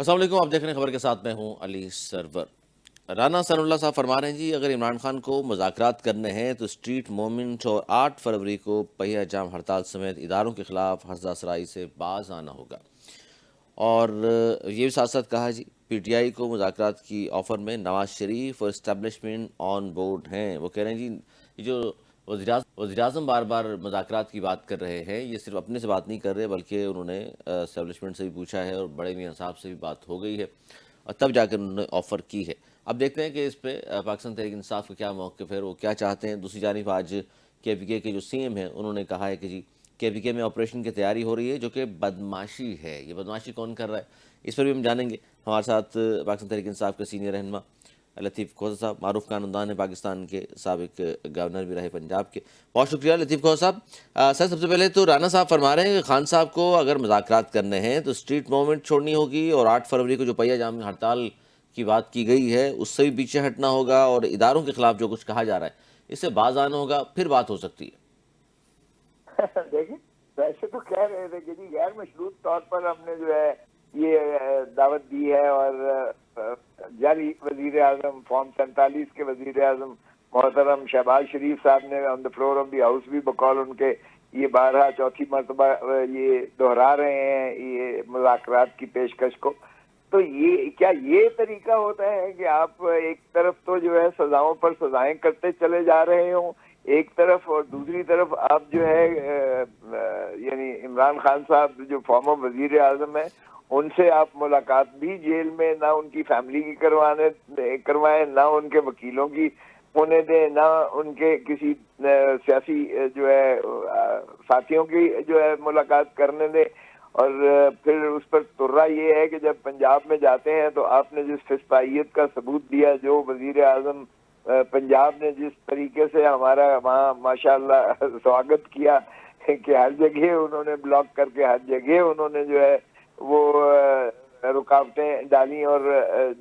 السلام علیکم، آپ دیکھ رہے ہیں خبر کے ساتھ میں ہوں علی سرور۔ رانا ثناء اللہ صاحب فرما رہے ہیں جی اگر عمران خان کو مذاکرات کرنے ہیں تو اسٹریٹ موومنٹ اور 8 فروری کو پہیہ جام ہڑتال سمیت اداروں کے خلاف ہرزہ سرائی سے باز آنا ہوگا۔ اور یہ بھی ساتھ ساتھ کہا جی پی ٹی آئی کو مذاکرات کی آفر میں نواز شریف اور اسٹیبلشمنٹ آن بورڈ ہیں۔ وہ کہہ رہے ہیں جی یہ جو وزیر اعظم بار بار مذاکرات کی بات کر رہے ہیں، یہ صرف اپنے سے بات نہیں کر رہے بلکہ انہوں نے اسٹیبلشمنٹ سے بھی پوچھا ہے اور بڑے میاں صاحب سے بھی بات ہو گئی ہے اور تب جا کر انہوں نے آفر کی ہے۔ اب دیکھتے ہیں کہ اس پہ پاکستان تحریک انصاف کا کیا موقف ہے، وہ کیا چاہتے ہیں۔ دوسری جانب آج کے پی کے جو سی ایم ہیں انہوں نے کہا ہے کہ جی کے پی کے میں آپریشن کی تیاری ہو رہی ہے جو کہ بدماشی ہے۔ یہ بدماشی کون کر رہا ہے اس پر بھی ہم جانیں گے۔ ہمارے ساتھ پاکستان تحریک انصاف کے سینئر رہنما لطیف کھوسہ صاحب، معروف خاندان ہے، پاکستان کے سابق گورنر بھی رہے پنجاب کے۔ بہت شکریہ لطیف کھوسہ صاحب۔ سر سب سے پہلے تو رانا صاحب فرما رہے ہیں کہ خان صاحب کو اگر مذاکرات کرنے ہیں تو اسٹریٹ موومنٹ چھوڑنی ہوگی اور 8 فروری کو جو پہیہ جام ہڑتال کی بات کی گئی ہے اس سے بھی پیچھے ہٹنا ہوگا اور اداروں کے خلاف جو کچھ کہا جا رہا ہے اس سے باز آنا ہوگا، پھر بات ہو سکتی ہے۔ دیکھیں ویسے تو کہہ رہے تھے کہ جی غیر مشروط طور پر ہم نے جو ہے یہ دعوت دی ہے اور جعلی وزیر اعظم فارم 47 کے وزیر اعظم محترم شہباز شریف صاحب نے on the floor of the house بھی بقول ان کے یہ بارہا چوتھی مرتبہ یہ دہرا رہے ہیں یہ مذاکرات کی پیشکش کو۔ تو یہ کیا یہ طریقہ ہوتا ہے کہ آپ ایک طرف تو جو ہے سزاؤں پر سزائیں کرتے چلے جا رہے ہوں ایک طرف، اور دوسری طرف آپ جو ہے یعنی عمران خان صاحب جو فارمر وزیر اعظم ہیں ان سے آپ ملاقات بھی جیل میں نہ ان کی فیملی کی کروائیں، نہ ان کے وکیلوں کی ہونے دیں، نہ ان کے کسی سیاسی جو ہے ساتھیوں کی جو ہے ملاقات کرنے دیں۔ اور پھر اس پر ترا یہ ہے کہ جب پنجاب میں جاتے ہیں تو آپ نے جس فسپائیت کا ثبوت دیا، جو وزیر اعظم پنجاب نے جس طریقے سے ہمارا وہاں ماشاءاللہ سواگت کیا کہ ہر جگہ انہوں نے بلاک کر کے ہر جگہ انہوں نے جو ہے وہ رکاوٹیں ڈالی اور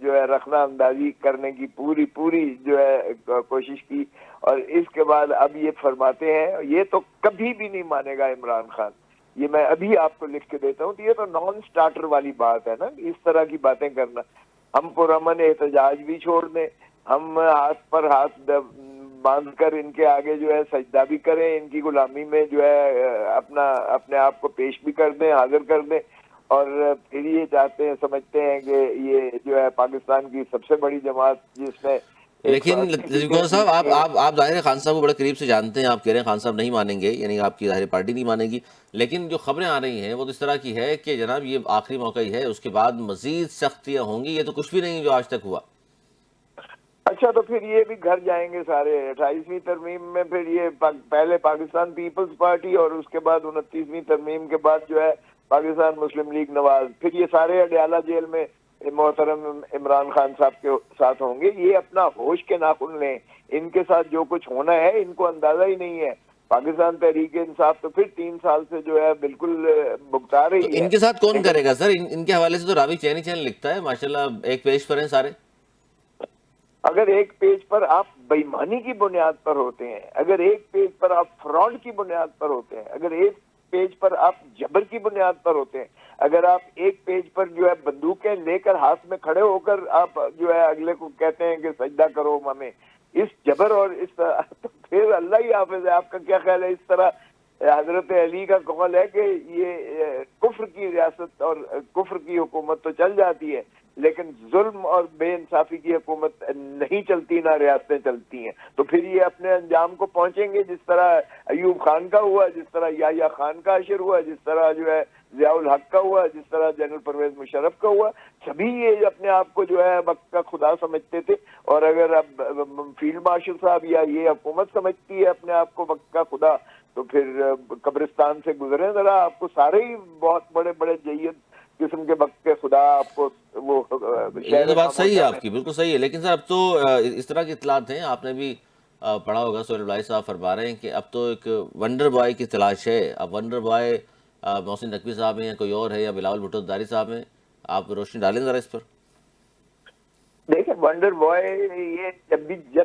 جو ہے رخنہ اندازی کرنے کی پوری جو ہے کوشش کی، اور اس کے بعد اب یہ فرماتے ہیں یہ تو کبھی بھی نہیں مانے گا عمران خان۔ یہ میں ابھی آپ کو لکھ کے دیتا ہوں، تو یہ تو نان سٹارٹر والی بات ہے نا، اس طرح کی باتیں کرنا۔ ہم پرامن احتجاج بھی چھوڑ دیں، ہم ہاتھ پر ہاتھ باندھ کر ان کے آگے جو ہے سجدہ بھی کریں، ان کی غلامی میں جو ہے اپنے آپ کو پیش بھی کر دیں، حاضر کر دیں، اور پھر یہ چاہتے ہیں سمجھتے ہیں کہ یہ جو ہے پاکستان کی سب سے بڑی جماعت جس میں لیکن لطیف صاحب آپ ظاہر خان صاحب کو بڑے قریب سے جانتے ہیں، آپ کہہ رہے ہیں خان صاحب نہیں مانیں گے، یعنی آپ کی ظاہر پارٹی نہیں مانے گی، لیکن جو خبریں آ رہی ہیں وہ تو اس طرح کی ہے کہ جناب یہ آخری موقع ہی ہے، اس کے بعد مزید سختیاں ہوں گی۔ یہ تو کچھ بھی نہیں جو آج تک ہوا۔ اچھا تو پھر یہ بھی گھر جائیں گے سارے 28ویں ترمیم میں، پھر یہ پہلے پاکستان پیپلز پارٹی اور اس کے بعد 29ویں ترمیم کے بعد جو ہے پاکستان مسلم لیگ نواز، پھر یہ سارے اڈیالہ جیل میں محترم عمران خان صاحب کے ساتھ ہوں گے۔ یہ اپنا ہوش کے ناخن لیں، ان کے ساتھ جو کچھ ہونا ہے ان کو اندازہ ہی نہیں ہے۔ پاکستان تحریک انصاف تو پھر 3 سال سے جو ہے بالکل بھگتا تو رہی ہے، ان کے ساتھ کون لیکن کرے گا سر؟ ان کے حوالے سے تو راوی چینی چین لکھتا ہے، ماشاءاللہ ایک پیج پر ہیں سارے۔ اگر ایک پیج پر آپ بےایمانی کی بنیاد پر ہوتے ہیں، اگر ایک پیج پر آپ فراڈ کی بنیاد پر ہوتے ہیں، اگر ایک پیج پر آپ جبر کی بنیاد پر ہوتے ہیں، اگر آپ ایک پیج پر جو ہے بندوقیں لے کر ہاتھ میں کھڑے ہو کر آپ جو ہے اگلے کو کہتے ہیں کہ سجدہ کرو ہمیں، اس جبر اور اس طرح، تو پھر اللہ ہی حافظ ہے۔ آپ کا کیا خیال ہے؟ اس طرح حضرت علی کا قول ہے کہ یہ کفر کی ریاست اور کفر کی حکومت تو چل جاتی ہے لیکن ظلم اور بے انصافی کی حکومت نہیں چلتی، نہ ریاستیں چلتی ہیں۔ تو پھر یہ اپنے انجام کو پہنچیں گے، جس طرح ایوب خان کا ہوا، جس طرح یحییٰ خان کا عشر ہوا، جس طرح جو ہے ضیاء الحق کا ہوا، جس طرح جنرل پرویز مشرف کا ہوا۔ سبھی یہ اپنے آپ کو جو ہے وقت کا خدا سمجھتے تھے، اور اگر اب فیلڈ مارشل صاحب یا یہ حکومت سمجھتی ہے اپنے آپ کو وقت کا خدا، تو پھر قبرستان سے گزریں ذرا، آپ کو سارے ہی بہت بڑے بڑے جید قسم کے وقت کے خدا آپ کو وہ یہ تو بات صحیح ہے خاموشہ میں۔ آپ کی، بالکل صحیح ہے، لیکن سر اب تو اس طرح کی اطلاعات ہیں، آپ نے بھی پڑھا ہوگا، سہیل بلائی صاحب فرما رہے ہیں کہ اب تو ایک ونڈر بوائے کی تلاش ہے۔ اب ونڈر بوائے محسن نقوی صاحب ہیں یا کوئی اور ہے یا بلاول بھٹو زرداری صاحب ہیں، آپ روشنی ڈالیں ذرا اس پر۔ دیکھیں ونڈر بوائے یہ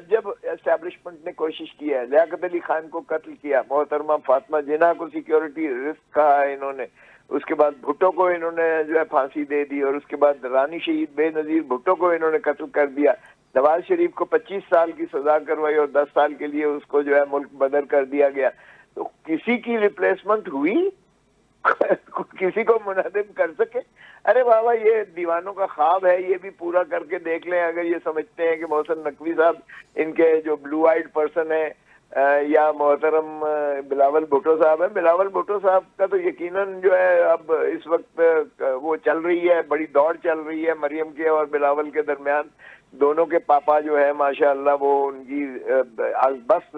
جب اسٹیبلشمنٹ نے کوشش کی ہے، لیاقت علی خان کو قتل کیا، محترمہ فاطمہ جناح کو سیکیورٹی رسک کہا ہے انہوں نے، اس کے بعد بھٹو کو انہوں نے جو ہے پھانسی دے دی، اور اس کے بعد رانی شہید بے نظیر بھٹو کو انہوں نے قتل کر دیا، نواز شریف کو 25 سال کی سزا کروائی اور 10 سال کے لیے اس کو جو ہے ملک بدر کر دیا گیا. تو کسی کی ریپلیسمنٹ ہوئی؟ کسی کو منہدم کر سکے؟ ارے بابا یہ دیوانوں کا خواب ہے، یہ بھی پورا کر کے دیکھ لیں اگر یہ سمجھتے ہیں کہ محسن نقوی صاحب ان کے جو بلو آئیڈ پرسن ہیں، یا محترم بلاول بھٹو صاحب ہیں. بلاول بھٹو صاحب کا تو یقیناً جو ہے اب اس وقت وہ چل رہی ہے، بڑی دوڑ چل رہی ہے مریم کے اور بلاول کے درمیان. دونوں کے پاپا جو ہے ماشاءاللہ وہ ان کی بس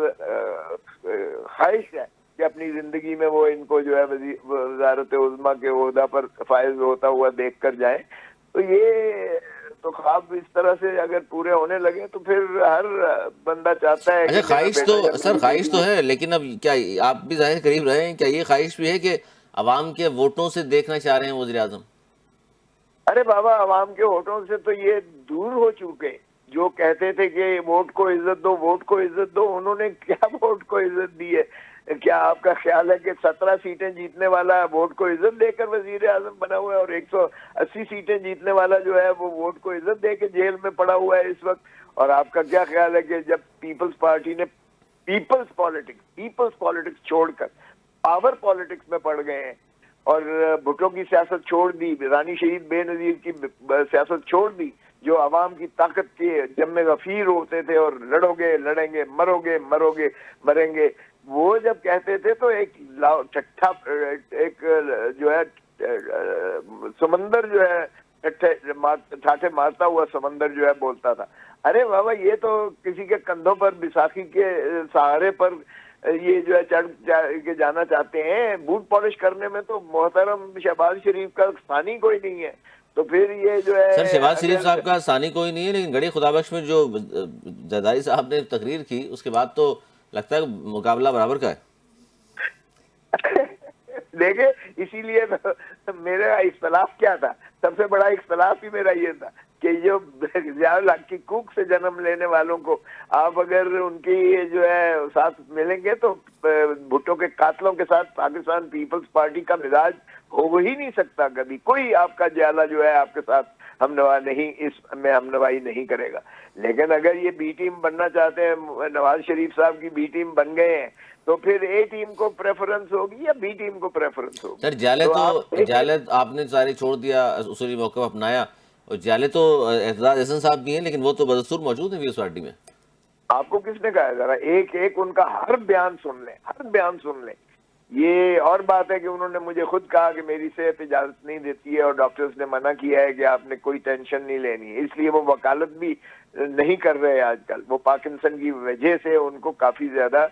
خواہش ہے کہ اپنی زندگی میں وہ ان کو جو ہے وزارت عظمیٰ کے عہدہ پر فائز ہوتا ہوا دیکھ کر جائیں. تو یہ تو خواب اس طرح سے اگر پورے ہونے لگے تو پھر ہر بندہ چاہتا ہے اچھا کہ خواہش تو سر خواہش تو ہے، لیکن اب کیا آپ بھی ظاہر قریب رہے ہیں، کیا یہ خواہش بھی ہے کہ عوام کے ووٹوں سے دیکھنا چاہ رہے ہیں وزیر اعظم؟ ارے بابا عوام کے ووٹوں سے تو یہ دور ہو چکے. جو کہتے تھے کہ ووٹ کو عزت دو، ووٹ کو عزت دو، انہوں نے کیا ووٹ کو عزت دی ہے؟ کیا آپ کا خیال ہے کہ 17 سیٹیں جیتنے والا ووٹ کو عزت دے کر وزیر اعظم بنا ہوا ہے، اور 180 سیٹیں جیتنے والا جو ہے وہ ووٹ کو عزت دے کے جیل میں پڑا ہوا ہے اس وقت؟ اور آپ کا کیا خیال ہے کہ جب پیپلز پارٹی نے پیپلز پالیٹکس چھوڑ کر پاور پالیٹکس میں پڑ گئے ہیں اور بھٹو کی سیاست چھوڑ دی، رانی شہید بے نظیر کی سیاست چھوڑ دی، جو عوام کی طاقت کے جم غفیر ہوتے تھے اور لڑو گے لڑیں گے، مرو گے مریں گے، وہ جب کہتے تھے تو ایک ٹھٹھا ایک جو ہے سمندر جو ہے ٹھاٹھے مارتا ہوا سمندر جو ہے بولتا تھا. ارے بابا یہ تو کسی کے کندھوں پر بیساکھی کے سہارے پر یہ جو ہے چڑھ کے جانا چاہتے ہیں. بوٹ پالش کرنے میں تو محترم شہباز شریف کا ثانی کوئی نہیں ہے. تو پھر یہ جو ہے سر شہباز شریف صاحب کا ثانی کوئی نہیں ہے، لیکن گڑھی خدا بخش میں جو زرداری صاحب نے تقریر کی اس کے بعد تو لگتا ہے مقابلہ برابر کا ہے. دیکھیں اسی لیے میرا اختلاف کیا تھا، سب سے بڑا اختلاف ہی میرا یہ تھا کہ جو ضیاء الحق کی کوکھ سے جنم لینے والوں کو آپ اگر ان کی جو ہے ساتھ ملیں گے تو بھٹو کے قاتلوں کے ساتھ پاکستان پیپلز پارٹی کا مزاج ہو ہی نہیں سکتا کبھی. کوئی آپ کا جیالہ جو ہے آپ کے ساتھ ہم نوا نہیں، اس میں ہم نوائی نہیں کرے گا. لیکن اگر یہ بی ٹیم بننا چاہتے ہیں، نواز شریف صاحب کی بی ٹیم بن گئے ہیں، تو پھر اے ٹیم کو پریفرنس ہوگی یا بی ٹیم کو پریفرنس ہوگی؟ سر جالے آپ نے سارے چھوڑ دیا، اصولی موقف اپنایا، اور جالے تو اعتزاز احسن صاحب بھی ہیں لیکن وہ تو بدستور موجود ہیں پیپلز پارٹی میں. آپ کو کس نے کہا؟ ذرا ایک ان کا ہر بیان سن لیں. یہ اور بات ہے کہ انہوں نے مجھے خود کہا کہ میری صحت اجازت نہیں دیتی ہے اور ڈاکٹرز نے منع کیا ہے کہ آپ نے کوئی ٹینشن نہیں لینی ہے، اس لیے وہ وکالت بھی نہیں کر رہے آج کل. وہ پارکنسن کی وجہ سے ان کو کافی زیادہ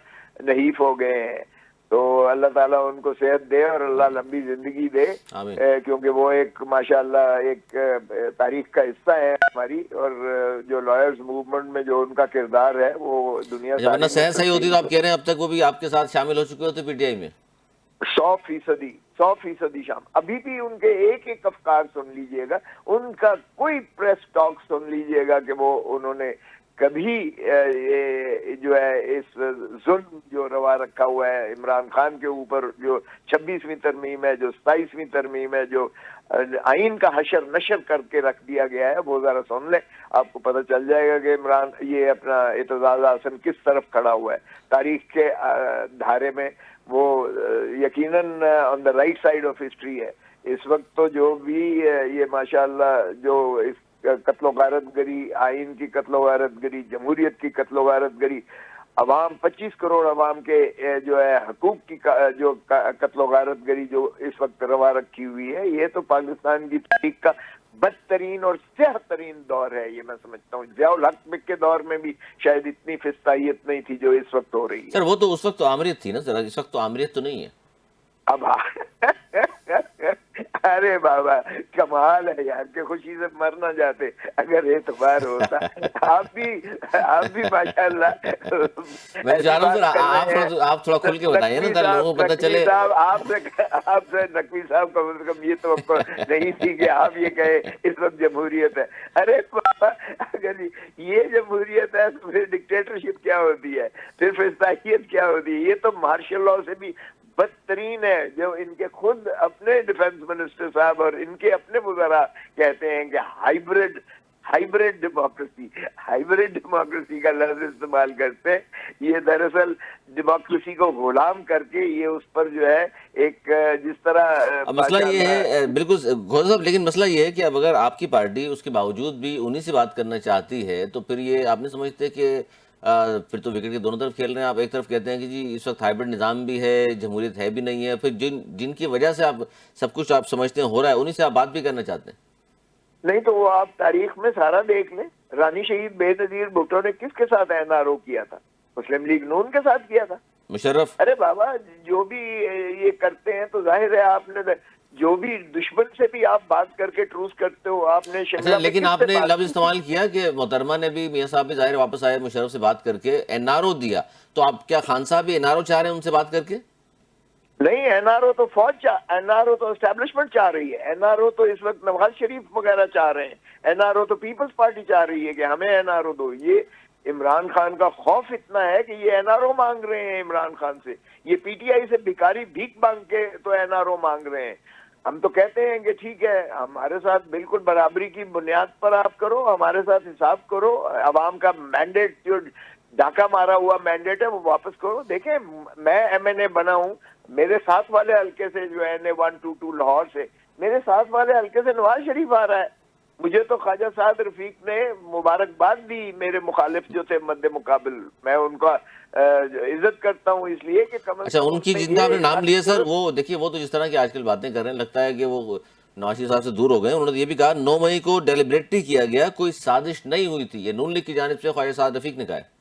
نحیف ہو گئے ہیں. تو اللہ تعالیٰ ان کو صحت دے اور اللہ لمبی زندگی دے، کیونکہ وہ ایک ماشاءاللہ ایک تاریخ کا حصہ ہے ہماری، اور جو لائرز موومنٹ میں جو ان کا کردار ہے وہ دنیا جب ورنہ صحت صحیح ہوتی تو آپ کہہ رہے ہیں اب تک وہ بھی آپ کے ساتھ شامل ہو چکے ہوتے پی ٹی آئی میں. 100% شام. ابھی بھی ان کے ایک افکار سن لیجئے گا، ان کا کوئی پریس ٹاک سن لیجئے گا کہ وہ انہوں نے کبھی جو ہے اس ظلم جو روا رکھا ہوا ہے عمران خان کے اوپر، جو 26ویں ترمیم ہے، جو 27ویں ترمیم ہے، جو آئین کا حشر نشر کر کے رکھ دیا گیا ہے، وہ ذرا سن لیں، آپ کو پتہ چل جائے گا کہ عمران یہ اپنا اعتزاز احسن کس طرف کھڑا ہوا ہے تاریخ کے دھارے میں. وہ یقیناً on the right side of history ہے اس وقت. تو جو بھی یہ ماشاءاللہ جو اس قتل و غارت گری، آئین کی قتل و غارت گری، جمہوریت کی قتل و غارت گری، عوام 25 کروڑ عوام کے جو ہے حقوق کی جو قتل و غارت گری جو اس وقت روا رکھی ہوئی ہے، یہ تو پاکستان کی تاریخ کا بدترین اور سیاہ ترین دور ہے. یہ میں سمجھتا ہوں ضیاء الحق کے دور میں بھی شاید اتنی فستائیت نہیں تھی جو اس وقت ہو رہی ہے. سر وہ تو اس وقت تو آمریت تھی نا، ذرا اس وقت تو آمریت تو نہیں ہے. اب ارے بابا کمال ہے یار کہ خوشی سے مر نہ جاتے اگر اعتبار ہوتا. آپ بھی ماشاءاللہ میں چاہ رہا ہوں سر آپ تھوڑا کھل کے بتائیے نا لوگوں کو پتہ چلے. آپ سے نقوی صاحب کا مطلب یہ توقع نہیں تھی کہ آپ یہ کہیں اس وقت جمہوریت ہے. ارے بابا اگر یہ جمہوریت ہے تو پھر ڈکٹیٹرشپ کیا ہوتی ہے، پھر فستائیت کیا ہوتی ہے؟ یہ تو مارشل لاء سے بھی بدترین ہے، جو ان کے خود اپنے ڈیفنس منسٹر صاحب اور ان کے اپنے وزراء کہتے ہیں کہ ہائیبریڈ ڈیموکریسی کا لفظ استعمال کرتے ہیں. یہ دراصل ڈیموکریسی کو غلام کر کے یہ اس پر جو ہے ایک جس طرح اب مسئلہ یہ ہے بالکل گھوڑا صاحب، لیکن مسئلہ یہ ہے کہ اب اگر آپ کی پارٹی اس کے باوجود بھی انہی سے بات کرنا چاہتی ہے تو پھر یہ آپ نہیں سمجھتے کہ پھر تو وکٹ کے دونوں طرف کھیل رہے ہیں آپ. ایک طرف کہتے ہیں کہ جی اس وقت ہائیبرڈ نظام بھی ہے، جمہوریت ہے بھی نہیں ہے، پھر جن کی وجہ سے آپ سب کچھ آپ سمجھتے ہیں ہو رہا ہے انہی سے آپ بات بھی کرنا چاہتے ہیں. نہیں تو وہ آپ تاریخ میں سارا دیکھ لیں. رانی شہید بے نظیر بھٹو نے کس کے ساتھ NRO کیا تھا؟ مسلم لیگ نون کے ساتھ کیا تھا. مشرف. ارے بابا جو بھی یہ کرتے ہیں تو ظاہر ہے آپ نے جو بھی دشمن سے بھی آپ بات کر کے ٹروس کرتے ہو. آپ نے شملہ اچھا، میں لیکن کس آپ سے نے بات لفظ کی؟ استعمال کیا کہ محترمہ نے بھی، میاں صاحب بھی ظاہر واپس آئے مشرف سے بات کر کے NRO دیا، تو آپ کیا خان صاحب بھی NRO چاہ رہے ہیں ان سے بات کر کے؟ نہیں، NRO تو NRO تو اسٹیبلشمنٹ چاہ رہی ہے. NRO تو اس وقت نواز شریف وغیرہ چاہ رہے ہیں. NRO تو پیپلز پارٹی چاہ رہی ہے کہ ہمیں NRO دو. یہ عمران خان کا خوف اتنا ہے کہ یہ NRO مانگ رہے ہیں عمران خان سے. یہ PTI سے بھکاری بھیک مانگ کے تو NRO مانگ رہے ہیں. ہم تو کہتے ہیں کہ ٹھیک ہے، ہمارے ساتھ بالکل برابری کی بنیاد پر آپ کرو، ہمارے ساتھ حساب کرو. عوام کا مینڈیٹ جو ڈاکہ مارا ہوا مینڈیٹ ہے وہ واپس کرو. دیکھیں میں MNA بنا ہوں، میرے ساتھ والے حلقے سے جو ہے NA-122 لاہور سے، میرے ساتھ والے حلقے سے نواز شریف آ رہا ہے. مجھے تو خواجہ سعد رفیق نے مبارکباد دی، میرے مخالف جو تھے مد مقابل. میں ان کا عزت کرتا ہوں اس لیے کہ کم از اچھا، کم ان کی نے جن کا آپ نے نام لیا سر، یہ وہ دیکھیے وہ تو جس طرح کی آج کل باتیں کر رہے ہیں لگتا ہے کہ وہ نواز شریف صاحب سے دور ہو گئے. انہوں نے یہ بھی کہا 9 مئی کو ڈیلیبریٹلی کیا گیا، کوئی سازش نہیں ہوئی تھی. یہ نون لیگ کی جانب سے خواجہ سعد رفیق نے کہا ہے.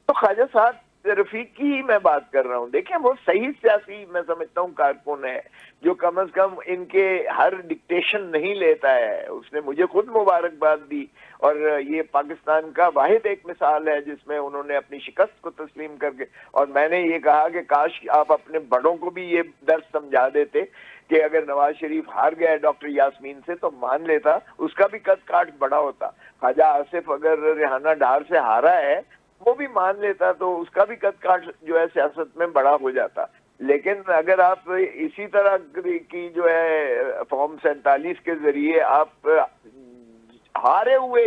تو خواجہ سعد رفیق کی ہی میں بات کر رہا ہوں. دیکھیں وہ صحیح سیاسی میں سمجھتا ہوں کارکن ہے، جو کم از کم ان کے ہر ڈکٹیشن نہیں لیتا ہے. اس نے مجھے خود مبارکباد دی، اور یہ پاکستان کا واحد ایک مثال ہے جس میں انہوں نے اپنی شکست کو تسلیم کر کے. اور میں نے یہ کہا کہ کاش آپ اپنے بڑوں کو بھی یہ درس سمجھا دیتے کہ اگر نواز شریف ہار گیا ڈاکٹر یاسمین سے تو مان لیتا، اس کا بھی قد کاٹ بڑا ہوتا. خواجہ آصف اگر ریحانہ ڈار سے ہارا ہے وہ بھی مان لیتا تو اس کا بھی قد کاٹ جو ہے سیاست میں بڑا ہو جاتا. لیکن اگر آپ اسی طرح کی جو ہے فارم 47 کے ذریعے آپ ہارے ہوئے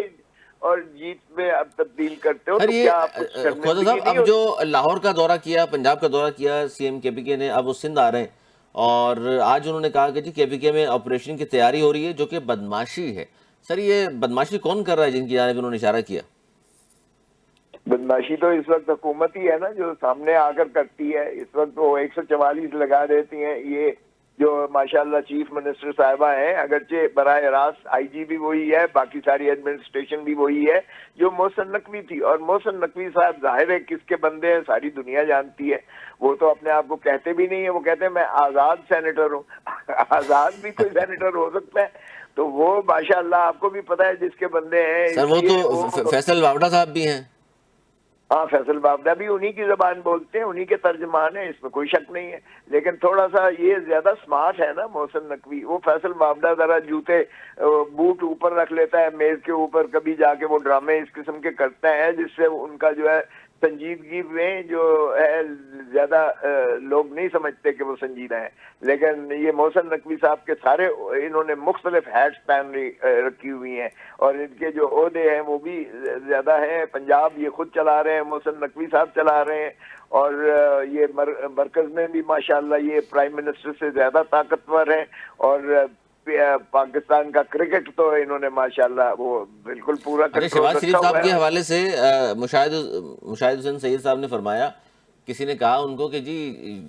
اور جیت میں اب تبدیل کرتے ہو خیر تو یہ کیا آپ کچھ خواجہ شرمندگی صاحب، نہیں اب جو ہوتی؟ لاہور کا دورہ کیا، پنجاب کا دورہ کیا CM KPK نے، اب وہ سندھ آ رہے ہیں اور آج انہوں نے کہا کہ جی KPK میں آپریشن کی تیاری ہو رہی ہے جو کہ بدماشی ہے. سر یہ بدماشی کون کر رہا ہے جن کی جانب انہوں نے اشارہ کیا؟ بدماشی تو اس وقت حکومت ہی ہے نا جو سامنے آ کر کرتی ہے. اس وقت وہ 144 لگا دیتی ہیں. یہ جو ماشاءاللہ چیف منسٹر صاحبہ ہیں، اگرچہ براہ راست IG بھی وہی ہے، باقی ساری ایڈمنسٹریشن بھی وہی ہے جو محسن نقوی تھی. اور محسن نقوی صاحب ظاہر ہے کس کے بندے ہیں ساری دنیا جانتی ہے. وہ تو اپنے آپ کو کہتے بھی نہیں ہیں، وہ کہتے ہیں میں آزاد سینیٹر ہوں. آزاد بھی کوئی سینیٹر ہو سکتا ہے. تو وہ ماشاءاللہ آپ کو بھی پتہ ہے جس کے بندے ہیں. سر اس وہ لیے تو فیصل واوڈا صاحب بھی ہیں. ہاں، فیصل بابڈا بھی انہی کی زبان بولتے ہیں، انہی کے ترجمان ہیں، اس میں کوئی شک نہیں ہے. لیکن تھوڑا سا یہ زیادہ سمارٹ ہے نا محسن نقوی. وہ فیصل بابڈا ذرا جوتے بوٹ اوپر رکھ لیتا ہے میز کے اوپر، کبھی جا کے وہ ڈرامے اس قسم کے کرتا ہے جس سے ان کا جو ہے سنجیدگی میں جو ہے زیادہ لوگ نہیں سمجھتے کہ وہ سنجیدہ ہیں. لیکن یہ محسن نقوی صاحب کے سارے انہوں نے مختلف ہیٹس پہن رکھی ہوئی ہیں، اور ان کے جو عہدے ہیں وہ بھی زیادہ ہیں. پنجاب یہ خود چلا رہے ہیں، محسن نقوی صاحب چلا رہے ہیں، اور یہ مرکز میں بھی ماشاءاللہ یہ پرائم منسٹر سے زیادہ طاقتور ہیں. اور پاکستان کا کرکٹ تو انہوں نے ماشاءاللہ وہ بالکل پورا اچھا، کنٹرول شہباز رکھا شریف ہوا صاحب کے ہے. حوالے سے مشاہد حسین سید صاحب نے فرمایا، کسی نے کہا ان کو کہ جی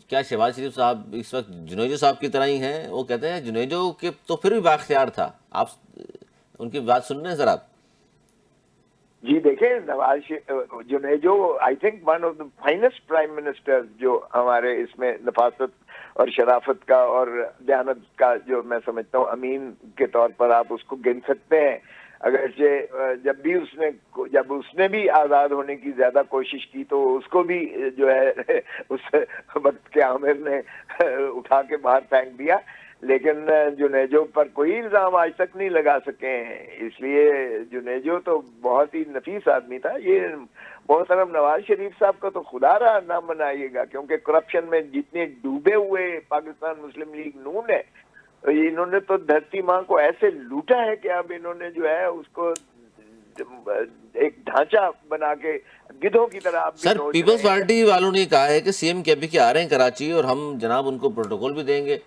کیا شہباز شریف صاحب اس وقت جنیجو صاحب کی طرح ہی ہیں؟ وہ کہتے ہیں جنیجو کے تو پھر بھی بااختیار تھا. آپ ان کی بات سن رہے ہیں سر آپ؟ جی دیکھیں، Nawaz Junejo I think one of the finest prime minister جو ہمارے اس میں نفاست اور شرافت کا اور دیانت کا جو میں سمجھتا ہوں امین کے طور پر آپ اس کو گن سکتے ہیں. اگرچہ جب اس نے بھی آزاد ہونے کی زیادہ کوشش کی تو اس کو بھی جو ہے اس وقت کے عامر نے اٹھا کے باہر پھینک دیا. لیکن جنیجو پر کوئی الزام آج تک نہیں لگا سکے ہیں. اس لیے جنیجو تو بہت ہی نفیس آدمی تھا. یہ محترم نواز شریف صاحب کا تو خدا رہا نہ منائیے گا، کیونکہ کرپشن میں جتنے ڈوبے ہوئے پاکستان مسلم لیگ نون ہے، انہوں نے تو دھرتی ماں کو ایسے لوٹا ہے کہ اب انہوں نے جو ہے اس کو ایک ڈھانچہ بنا کے گدھوں کی طرح اب بھی سر نوچ پیپلز رہے ہیں۔ پارٹی والوں نے کہا ہے کہ سی ایم کے پی کے آ رہے ہیں کراچی اور ہم جناب ان کو پروٹوکول بھی دیں گے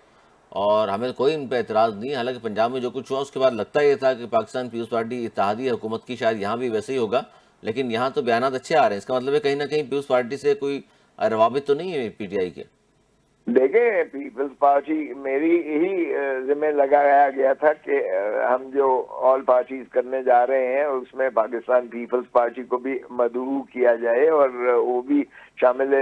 اور ہمیں کوئی ان پہ اعتراض نہیں ہے، حالانکہ پنجاب میں جو کچھ ہوا اس کے بعد لگتا یہ تھا کہ پاکستان پیپلز پارٹی اتحادی حکومت کی شاید یہاں بھی ویسے ہی ہوگا، لیکن یہاں تو بیانات اچھے آ رہے ہیں، اس کا مطلب ہے کہیں نہ کہیں پیپلز پارٹی سے کوئی روابط تو نہیں ہے پی ٹی آئی کے؟ دیکھیں پیپلز پارٹی میری یہی ذمہ لگایا گیا تھا کہ ہم جو آل پارٹیز کرنے جا رہے ہیں اس میں پاکستان پیپلز پارٹی کو بھی مدعو کیا جائے اور وہ بھی شامل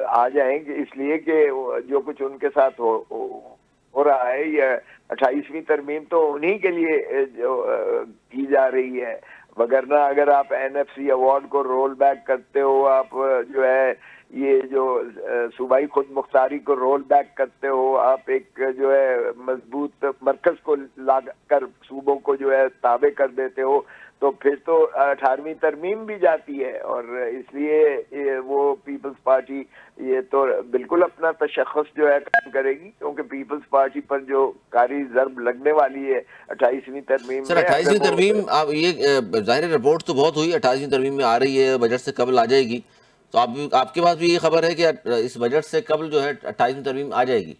آ جائیں، اس لیے کہ جو کچھ ان کے ساتھ ہو رہا ہے، یہ 28ویں ترمیم تو انہی کے لیے جو کی جا رہی ہے، وگرنہ اگر آپ این ایف سی ایوارڈ کو رول بیک کرتے ہو، آپ جو ہے یہ جو صوبائی خود مختاری کو رول بیک کرتے ہو، آپ ایک جو ہے مضبوط مرکز کو لا کر صوبوں کو جو ہے تابع کر دیتے ہو، تو پھر تو 18ویں ترمیم بھی جاتی ہے، اور اس لیے وہ پیپلز پارٹی یہ تو بالکل اپنا تشخص جو ہے کام کرے گی، کیونکہ پیپلز پارٹی پر جو کاری ضرب لگنے والی ہے 28ویں ترمیم سر میں، اگر 28ویں ترمیم آپ یہ ظاہر رپورٹ تو بہت ہوئی، 28ویں ترمیم میں آ رہی ہے، بجٹ سے قبل آ جائے گی، تو آپ کے پاس بھی یہ خبر ہے کہ اس بجٹ سے قبل جو ہے 28ویں ترمیم آ جائے گی؟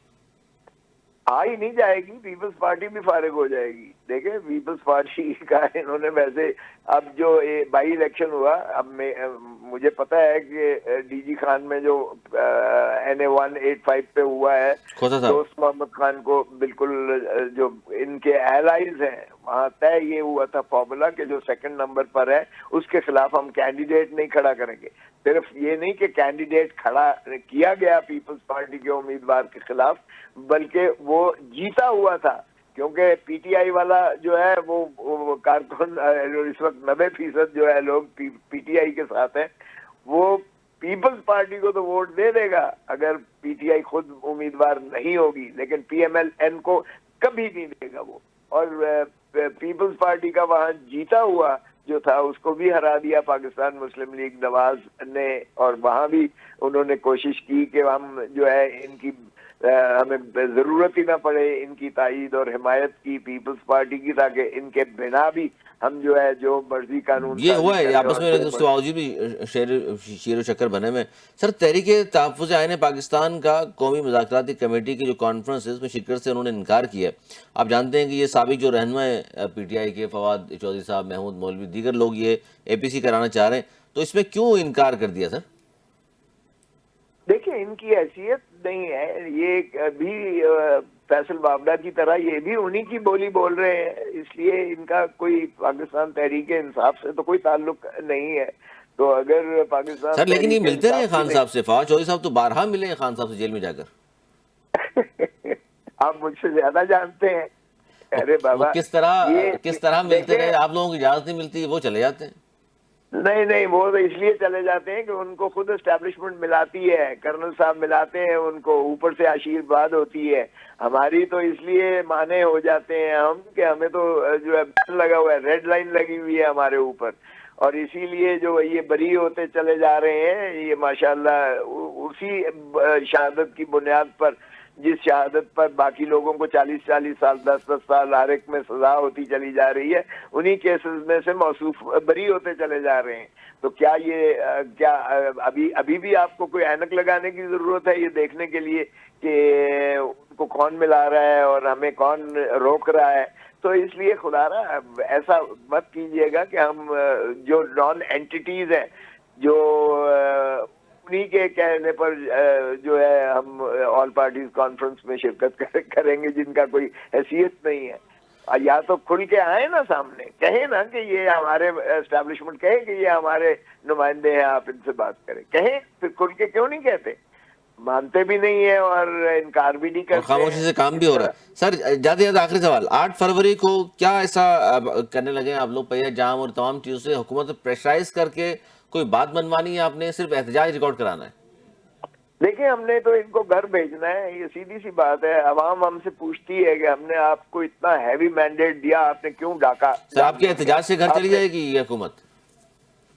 آ ہی نہیں جائے گی، پیپلز پارٹی بھی فارغ ہو جائے گی۔ دیکھیں پیپلز پارٹی کا انہوں نے ویسے اب جو بائی الیکشن ہوا، اب مجھے پتا ہے کہ ڈی جی خان میں جو این اے 185 پہ ہوا ہے، کھوسا صاحب، دوست محمد خان کو بالکل جو ان کے ایلائز ہیں وہاں طے یہ ہوا تھا فارمولا کہ جو سیکنڈ نمبر پر ہے اس کے خلاف ہم کینڈیڈیٹ نہیں کھڑا کریں گے۔ صرف یہ نہیں کہ کینڈیڈیٹ کھڑا کیا گیا پیپلز پارٹی کے امیدوار کے خلاف، بلکہ وہ جیتا ہوا تھا، کیونکہ پی ٹی آئی والا جو ہے وہ کارکن اس وقت 90% جو ہے لوگ پی ٹی آئی کے ساتھ ہیں، وہ پیپلز پارٹی کو تو ووٹ دے دے گا اگر پی ٹی آئی خود امیدوار نہیں ہوگی، لیکن پی ایم ایل این کو کبھی نہیں دے گا وہ، اور پیپلز پارٹی کا وہاں جیتا ہوا جو تھا اس کو بھی ہرا دیا پاکستان مسلم لیگ نواز نے، اور وہاں بھی انہوں نے کوشش کی کہ ہم جو ہے ان کی ہمیں ضرورت ہی نہ پڑے ان کی تائید اور حمایت کی پیپلز پارٹی کی، تاکہ ان کے بنا بھی ہم جو ہے جو مرضی قانون یہ ہوا سازی ہے کریں آپس اور میں جو اس کے باوجود بھی شیر و شکر بنے میں۔ سر تحریک تحفظ آئین پاکستان کا قومی مذاکراتی کمیٹی کی جو کانفرنس ہے اس میں شرکت سے انہوں نے انکار کیا ہے۔ آپ جانتے ہیں کہ یہ سابق جو رہنما ہے پی ٹی آئی کے فواد چودھری صاحب، محمود مولوی، دیگر لوگ یہ اے پی سی کرانا چاہ رہے ہیں، تو اس میں کیوں انکار کر دیا سر؟ دیکھیں ان کی حیثیت نہیں ہے، یہ بھی فیصل بابڈا کی طرح یہ بھی انہی کی بولی بول رہے ہیں، اس لیے ان کا کوئی پاکستان تحریک انصاف سے تو کوئی تعلق نہیں ہے۔ تو اگر پاکستان سر لیکن یہ تحریک ملتے رہے انصاف خان صاحب سے، فواد چودھری صاحب تو بارہا ملے ہیں خان صاحب سے جیل میں جا کر۔ آپ مجھ سے زیادہ جانتے ہیں۔ ارے وہ بابا کس یہ طرح ملتے دیکھیں، رہے، آپ لوگوں کی اجازت نہیں ملتی، وہ چلے جاتے ہیں۔ نہیں وہ تو اس لیے چلے جاتے ہیں کہ ان کو خود اسٹیبلشمنٹ ملاتی ہے، کرنل صاحب ملاتے ہیں ان کو، اوپر سے آشیرواد ہوتی ہے۔ ہماری تو اس لیے مانے ہو جاتے ہیں ہم کہ ہمیں تو جو ہے بین لگا ہوا ہے، ریڈ لائن لگی ہوئی ہے ہمارے اوپر، اور اسی لیے جو یہ بری ہوتے چلے جا رہے ہیں، یہ ماشاءاللہ اسی شہادت کی بنیاد پر، جس شہادت پر باقی لوگوں کو 40 سال 10 سال ہر ایک میں سزا ہوتی چلی جا رہی ہے، انہی کیسز میں سے موصوف بری ہوتے چلے جا رہے ہیں۔ تو کیا ابھی بھی آپ کو کوئی اینک لگانے کی ضرورت ہے یہ دیکھنے کے لیے کہ ان کو کون ملا رہا ہے اور ہمیں کون روک رہا ہے؟ تو اس لیے خدا رہا ایسا مت کیجئے گا کہ ہم جو نان اینٹیٹیز ہیں، جو انہی کے کہنے پر جو ہے ہم آل پارٹیز کانفرنس میں شرکت کریں گے، جن کا کوئی حیثیت نہیں ہے، یا تو کھل کے آئیں نا سامنے، کہیں نا کہ یہ ہمارے اسٹیبلشمنٹ کہے کہ یہ ہمارے نمائندے ہیں، آپ ان سے بات کریں، کہیں پھر کھل کے کیوں نہیں کہتے؟ مانتے بھی نہیں ہیں اور انکار بھی نہیں اور کرتے خاموشی ہیں سے کام بھی اس ہو رہا طرح۔ ہے۔ سر زیادہ زیادہ آخری سوال، 8 فروری کو کیا ایسا کرنے لگے ہیں آپ لوگ؟ پہیہ جام اور تمام چیزوں سے حکومت پریشرائز کر کے کوئی بات منوانی ہے آپ نے، صرف احتجاج ریکارڈ کرانا ہے؟ دیکھیں ہم نے تو ان کو گھر بھیجنا ہے، یہ سیدھی سی بات ہے۔ عوام ہم سے پوچھتی ہے کہ ہم نے آپ کو اتنا ہیوی مینڈیٹ دیا، آپ نے کیوں ڈاکہ سر آپ جام کے نہیں کیا؟ احتجاج سے گھر آپ چلی نے جائے گی یہ حکومت؟